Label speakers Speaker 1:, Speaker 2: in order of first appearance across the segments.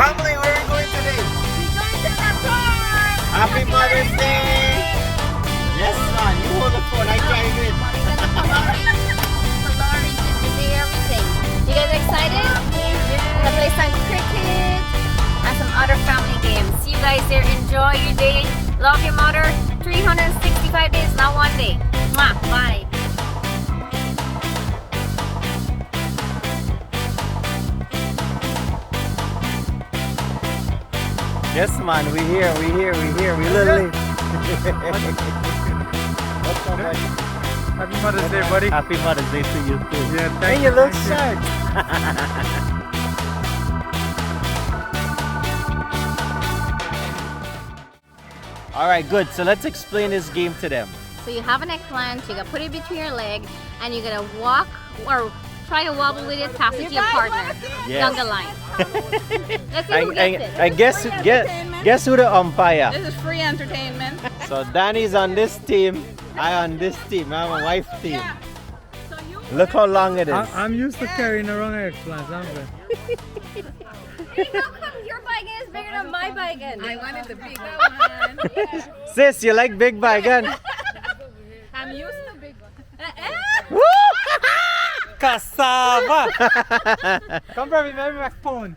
Speaker 1: Family, where are we going today?
Speaker 2: We're going to the park!
Speaker 1: Happy Mother's Day! Yes, man. You hold the phone. I drive it.
Speaker 2: Lori can do everything. You guys excited? We're gonna play some cricket and some other family games. See you guys there. Enjoy your day. Love your mother. 365 days, not one day. Mwah. Bye.
Speaker 1: Yes, man. We here. We literally.
Speaker 3: Happy Mother's Day, buddy.
Speaker 1: Happy Mother's Day to you too.
Speaker 3: Yeah, thank
Speaker 1: Hey,
Speaker 3: you.
Speaker 1: you look
Speaker 3: thank you.
Speaker 1: sharp. All right, good. So let's explain this game to them.
Speaker 2: So you have an eggplant, you gotta put it between your leg, and you're gonna walk or try to wobble with it past it to your partner down the line. Let's see who gets it.
Speaker 1: I guess who the umpire.
Speaker 4: This is free entertainment.
Speaker 1: So Danny's on this team. I on this team. I'm a wife team. Look how long it is.
Speaker 3: I'm used to carrying around eggplants, aren't I?
Speaker 2: Hey, how come your bike is bigger than my bike?
Speaker 4: I wanted the bigger one.
Speaker 1: Sis, you like big bagan?
Speaker 4: I'm used to big one.
Speaker 1: Woo!
Speaker 3: Cassava! Come for me, maybe my phone.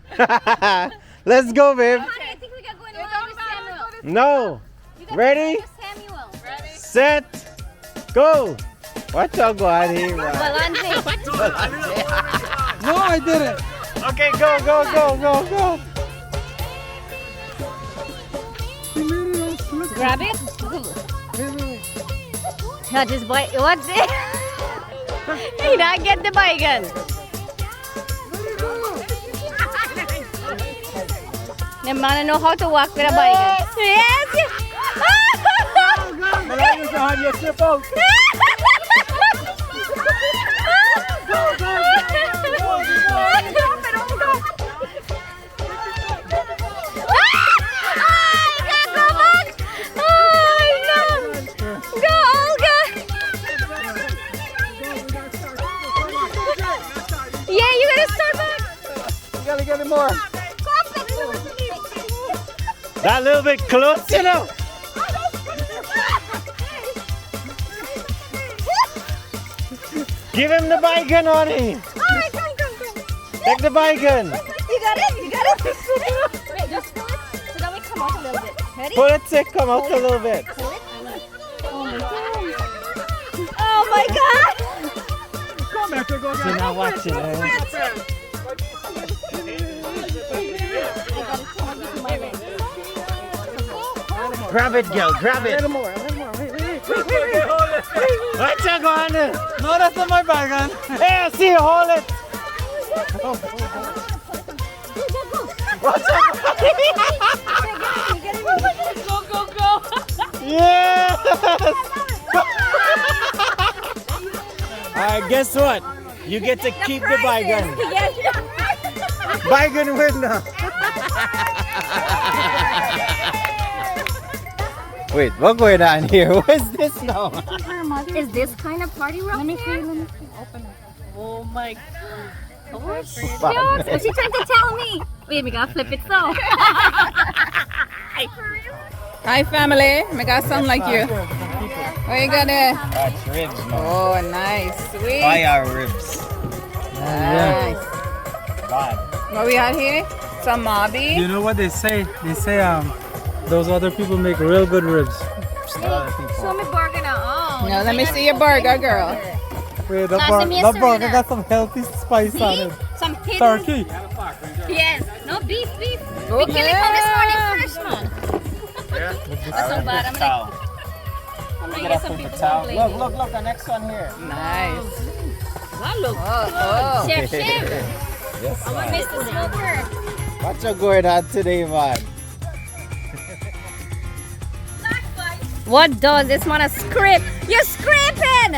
Speaker 1: Let's go, babe.
Speaker 2: I think we got going along with Samuel.
Speaker 1: No.
Speaker 2: You got
Speaker 1: Ready?
Speaker 2: going with Samuel.
Speaker 1: Set. Go. What y'all go out here? man?
Speaker 3: No, I didn't.
Speaker 1: Okay, go.
Speaker 2: Grab it. Not this boy. What's it? He not get the bike. The man know how to walk with a bike. Yes.
Speaker 1: More. That little bit close, you know. Give him the bacon, honey.
Speaker 2: Alright, come.
Speaker 1: Take the bacon.
Speaker 2: You got it. Wait, just pull it so that we come out a little bit. Ready?
Speaker 1: Pull it, sick. Come out a little bit.
Speaker 2: Pull it. Oh my god!
Speaker 3: Come back, go
Speaker 1: You're
Speaker 3: again.
Speaker 1: not watching, eh? Grab it, girl. Grab it. What's you going on?
Speaker 3: No, that's not my bag,
Speaker 1: Hey, I see you. Hold it. What's
Speaker 4: Go.
Speaker 1: Yes! Alright, guess what? You get to keep the bygone. Bygone winner. Wait, what's going on here? What is this now?
Speaker 2: Is this kind of party rock? Let me see.
Speaker 4: Open it.
Speaker 1: Oh my
Speaker 2: Oh, shoot. She's trying to tell me. Wait, we gotta flip it so.
Speaker 4: Hi, family. I got something like you. What you got there?
Speaker 1: That's ribs, man.
Speaker 4: Oh, nice. Sweet.
Speaker 1: Fire ribs.
Speaker 4: Nice.
Speaker 1: God.
Speaker 4: What we got here? Some mobby.
Speaker 3: You know what they say? They say those other people make real good ribs.
Speaker 2: Show me burger now. Oh,
Speaker 4: No, let me see your burger, girl.
Speaker 3: Wait, the
Speaker 2: Nah, send me a
Speaker 3: burger
Speaker 2: Serena.
Speaker 3: got some healthy spice on
Speaker 2: see?
Speaker 3: it.
Speaker 2: Some hidden.
Speaker 3: Turkey.
Speaker 2: Yes. No beef. We
Speaker 4: Oh,
Speaker 2: killed it from this morning fresh, man.
Speaker 1: That's
Speaker 2: so bad. I'm gonna get some people to play.
Speaker 1: Look, the next one here.
Speaker 4: Nice.
Speaker 2: That looks
Speaker 4: Oh,
Speaker 2: Chef Shiv.
Speaker 1: Yes,
Speaker 2: I'm gonna miss the smoker.
Speaker 1: What's your going on today, man?
Speaker 2: What does this man a scrape? You're scraping!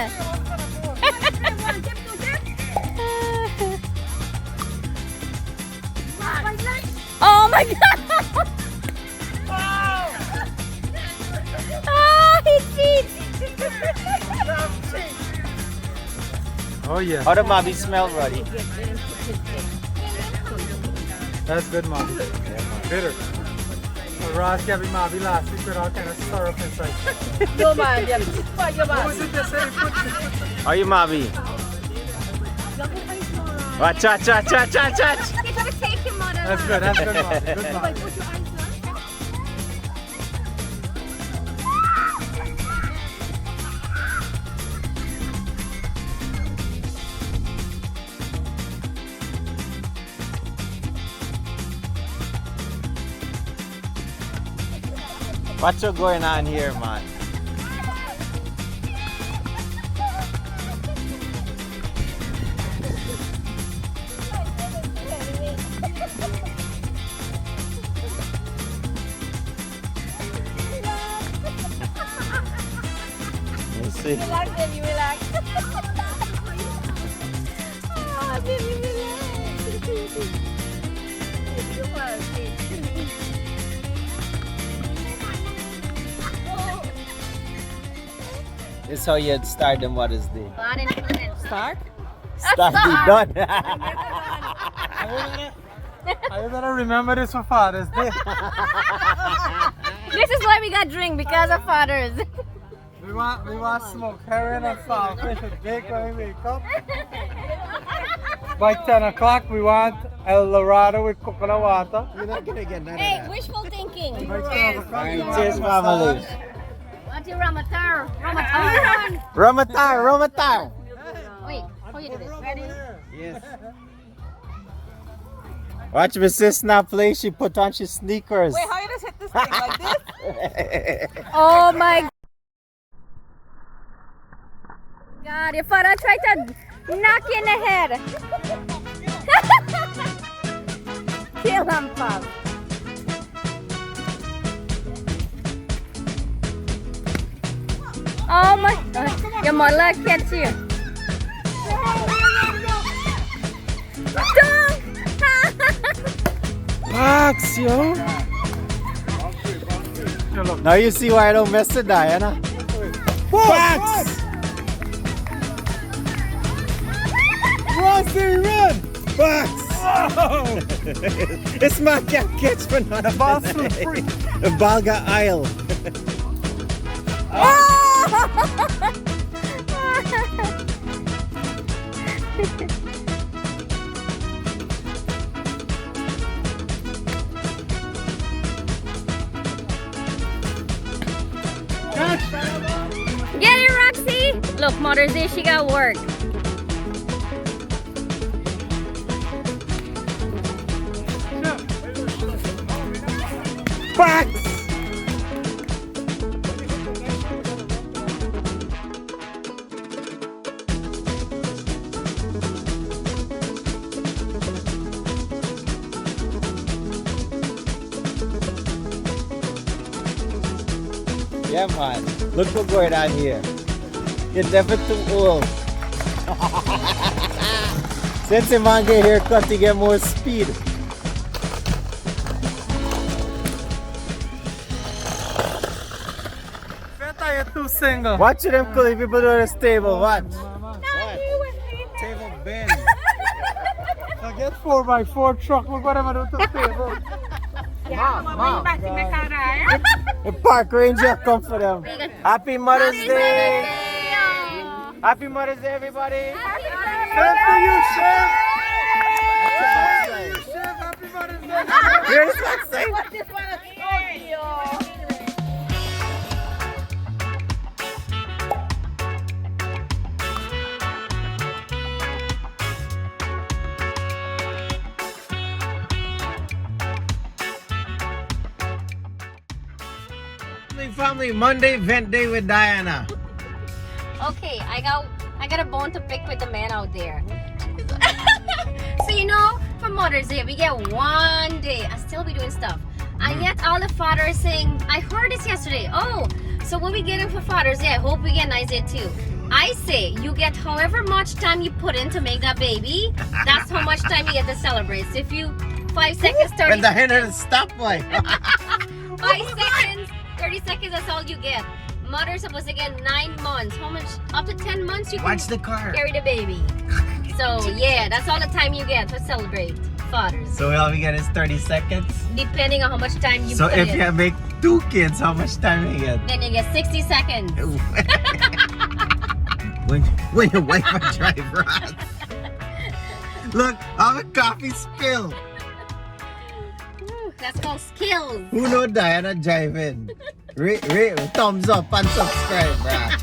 Speaker 2: Oh my god! Oh, he cheats!
Speaker 3: Oh yeah.
Speaker 1: How the mobby smell, Roddy?
Speaker 3: That's good, Mom. Bitter. So Ross gave me Mom last week with all kind of syrup inside. What was it they said?
Speaker 1: How you, Mavi? Watch, watch, watch, watch, watch, watch.
Speaker 2: You gotta take him, Mother.
Speaker 3: That's good, Mom. Good, Mom.
Speaker 1: What's going on here, man? Let's see.
Speaker 2: Relax, baby, relax. Oh, baby, relax.
Speaker 1: This is how you'd start them Mother's Day.
Speaker 4: Start?
Speaker 1: Start the done.
Speaker 3: Are you gonna remember this for Father's Day?
Speaker 2: This is why we got drink, because of fathers.
Speaker 3: We want smoke herring and farm fish and bake when we wake up. By 10 o'clock, we want El Dorado with coconut water.
Speaker 1: You're not gonna get none
Speaker 2: Hey,
Speaker 1: of
Speaker 2: wishful thinking.
Speaker 3: By 12 o'clock, we want
Speaker 1: Cheers, family.
Speaker 2: What's your Ramatar? Ramatar.
Speaker 1: Ramatar, Ramatar.
Speaker 2: Wait, how you do this? Ready?
Speaker 1: Yes. Watch my sister now play. She put on she sneakers.
Speaker 4: Wait, how you just hit this thing like this?
Speaker 2: Oh my God, your father tried to knock you in the head. Kill him, Pop. Oh my God, your mother catch you. Don't!
Speaker 1: Max, yo. Now you see why I don't mess with Diana. Max! Rossi, run! Max! This man can't catch for nothing.
Speaker 3: The ball's still free.
Speaker 1: The ball got aisle.
Speaker 2: Get it, Roxy! Look, Mother's Day, she got work.
Speaker 1: Max! Yeah, man. Look what's going on here. You're never too old. Since the man get haircut to get more speed.
Speaker 3: Better you're too single.
Speaker 1: Watch them cool people do this table. Watch.
Speaker 3: Mama,
Speaker 1: Table bend.
Speaker 3: forget 4x4 truck. We're gonna do to the table.
Speaker 1: The park ranger come for them. Happy Mother's Day. Happy Mother's Day, everybody.
Speaker 3: Same to you, Shiv. Shiv, happy Mother's Day.
Speaker 1: Here's what's saying. Family Monday vent day with Diana.
Speaker 2: Okay, I got a bone to pick with the man out there. So you know, for Mother's Day, we get 1 day. I still be doing stuff. And yet all the fathers saying, I heard this yesterday. Oh, so what we getting for Father's Day? I hope we get a nice day too. I say you get however much time you put in to make that baby, that's how much time you get to celebrate. So if you 5 seconds, 30
Speaker 1: When the hen stop boy.
Speaker 2: 5 seconds, 30 seconds, that's all you get. Mother's supposed to get 9 months. How much? Up to 10 months you can
Speaker 1: Watch the car.
Speaker 2: carry the baby. So yeah, that's all the time you get to celebrate. fathers.
Speaker 1: So all we get is 30 seconds.
Speaker 2: Depending on how much time you
Speaker 1: So
Speaker 2: put
Speaker 1: if
Speaker 2: in.
Speaker 1: you make 2 kids, how much time you get?
Speaker 2: Then you get 60 seconds.
Speaker 1: when your wife a drive, Ross. Look, I'm a coffee spill.
Speaker 2: Woo, that's called skills.
Speaker 1: Who know Diana driving? Thumbs up and subscribe, Ross.